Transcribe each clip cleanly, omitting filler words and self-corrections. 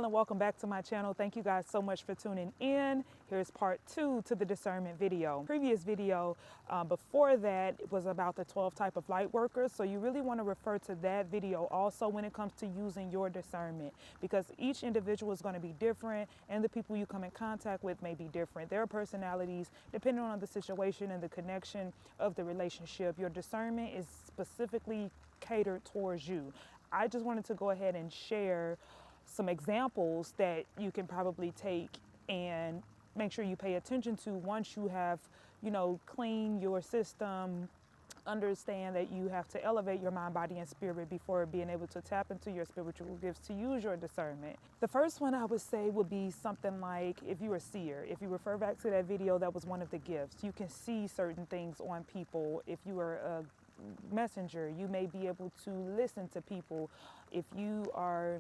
y'all, and welcome back to my channel. Thank you guys so much for tuning in. Here's part 2 to the discernment video. Previous video before that was about the 12 type of light workers. So you really want to refer to that video also when it comes to using your discernment, because each individual is going to be different and the people you come in contact with may be different. Their personalities, depending on the situation and the connection of the relationship, your discernment is specifically catered towards you. I just wanted to go ahead and share some examples that you can probably take and make sure you pay attention to once you have, cleaned your system. Understand that you have to elevate your mind, body, and spirit before being able to tap into your spiritual gifts to use your discernment. The first one I would say would be something like, if you're a seer, if you refer back to that video, that was one of the gifts. You can see certain things on people. If you are a messenger, you may be able to listen to people. If you are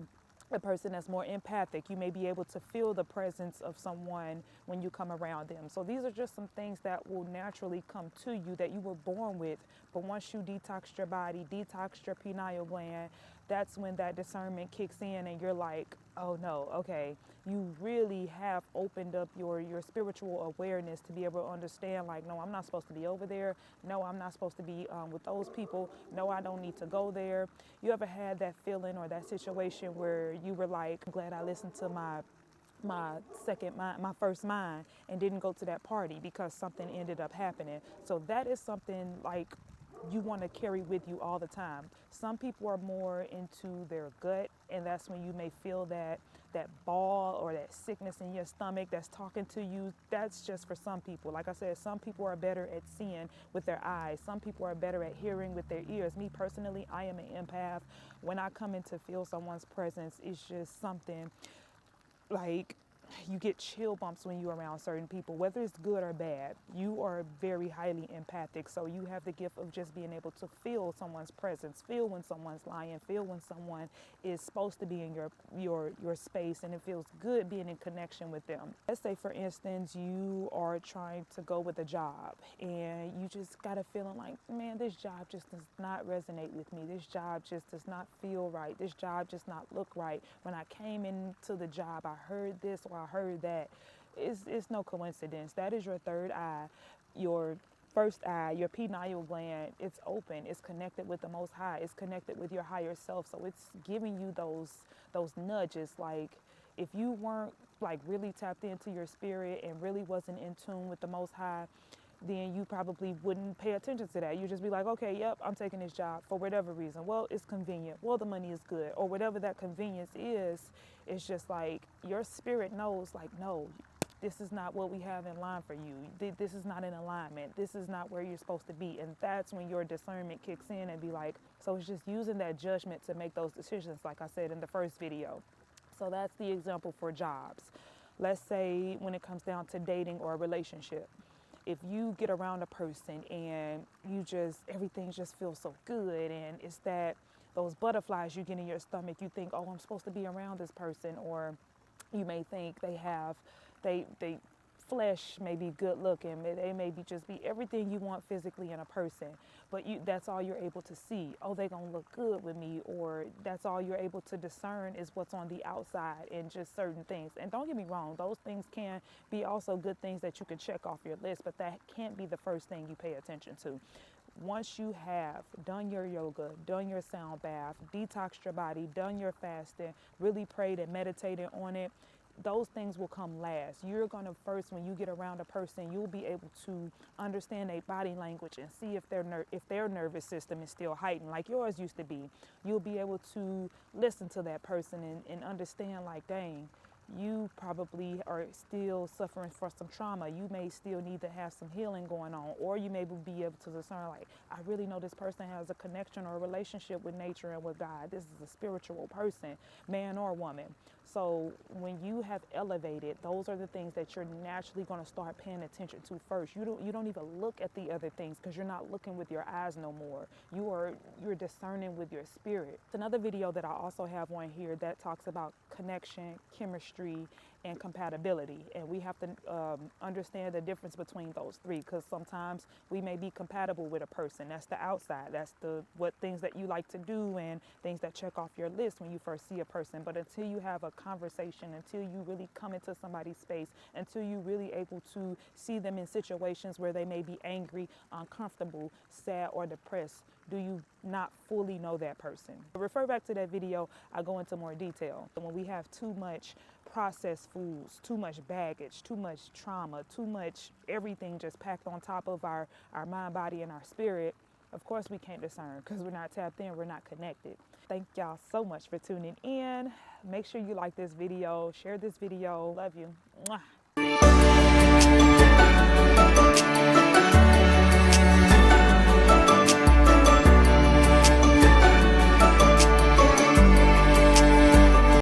a person that's more empathic, you may be able to feel the presence of someone when you come around them. So these are just some things that will naturally come to you that you were born with. But once you detox your body, detox your pineal gland, that's when that discernment kicks in and you're like, oh no, okay, you really have opened up your spiritual awareness to be able to understand, like, no, I'm not supposed to be over there. No, I'm not supposed to be with those people. No, I don't need to go there. You ever had that feeling or that situation where you were like, I'm glad I listened to my first mind and didn't go to that party because something ended up happening? So that is something like you want to carry with you all the time. Some people are more into their gut, and that's when you may feel that ball or that sickness in your stomach that's talking to you. That's just for some people. Like I said, some people are better at seeing with their eyes. Some people are better at hearing with their ears. Me personally, I am an empath. When I come in to feel someone's presence, it's just something like you get chill bumps when you're around certain people, whether it's good or bad. You are very highly empathic, so you have the gift of just being able to feel someone's presence, feel when someone's lying, feel when someone is supposed to be in your space, and it feels good being in connection with them. Let's say, for instance, you are trying to go with a job and you just got a feeling like, man, this job just does not resonate with me. This job just does not feel right. This job just not look right. When I came into the job, I heard this or I heard that. It's no coincidence. That is your third eye. Your first eye, your pineal gland, it's open. It's connected with the Most High. It's connected with your higher self. So it's giving you those nudges. Like, if you weren't like really tapped into your spirit and really wasn't in tune with the Most High, then you probably wouldn't pay attention to that. You just be like, okay, yep, I'm taking this job for whatever reason. Well, it's convenient. Well, the money is good, or whatever that convenience is. It's just like your spirit knows, like, no, this is not what we have in line for you. This is not in alignment. This is not where you're supposed to be. And that's when your discernment kicks in and be like, so it's just using that judgment to make those decisions, like I said in the first video. So that's the example for jobs. Let's say when it comes down to dating or a relationship. If you get around a person and everything just feels so good, and it's those butterflies you get in your stomach, you think, oh, I'm supposed to be around this person. Or you may think they flesh may be good looking, they may just be everything you want physically in a person, but that's all you're able to see. Oh, they're gonna look good with me. Or that's all you're able to discern is what's on the outside and just certain things. And don't get me wrong, those things can be also good things that you can check off your list, but that can't be the first thing you pay attention to. Once you have done your yoga, done your sound bath, detoxed your body, done your fasting, really prayed and meditated on it, those things will come last. You're going to first, when you get around a person, you'll be able to understand their body language and see if their nervous system is still heightened like yours used to be. You'll be able to listen to that person and understand, like, dang, you probably are still suffering from some trauma. You may still need to have some healing going on. Or you may be able to discern, like, I really know this person has a connection or a relationship with nature and with God. This is a spiritual person, man or woman. So when you have elevated, those are the things that you're naturally going to start paying attention to first. You don't even look at the other things because you're not looking with your eyes no more. You're discerning with your spirit. It's another video that I also have on here that talks about connection, chemistry, and compatibility. And we have to understand the difference between those three, because sometimes we may be compatible with a person. That's the outside. That's the what things that you like to do and things that check off your list when you first see a person. But until you have a conversation, until you really come into somebody's space, until you really able to see them in situations where they may be angry, uncomfortable, sad, or depressed, do you not fully know that person. Refer back to that video. I go into more detail. When we have too much processed foods, too much baggage, too much trauma, too much everything just packed on top of our mind, body, and our spirit, of course we can't discern because we're not tapped in, we're not connected. Thank y'all so much for tuning in. Make sure you like this video, share this video. Love you. Mwah.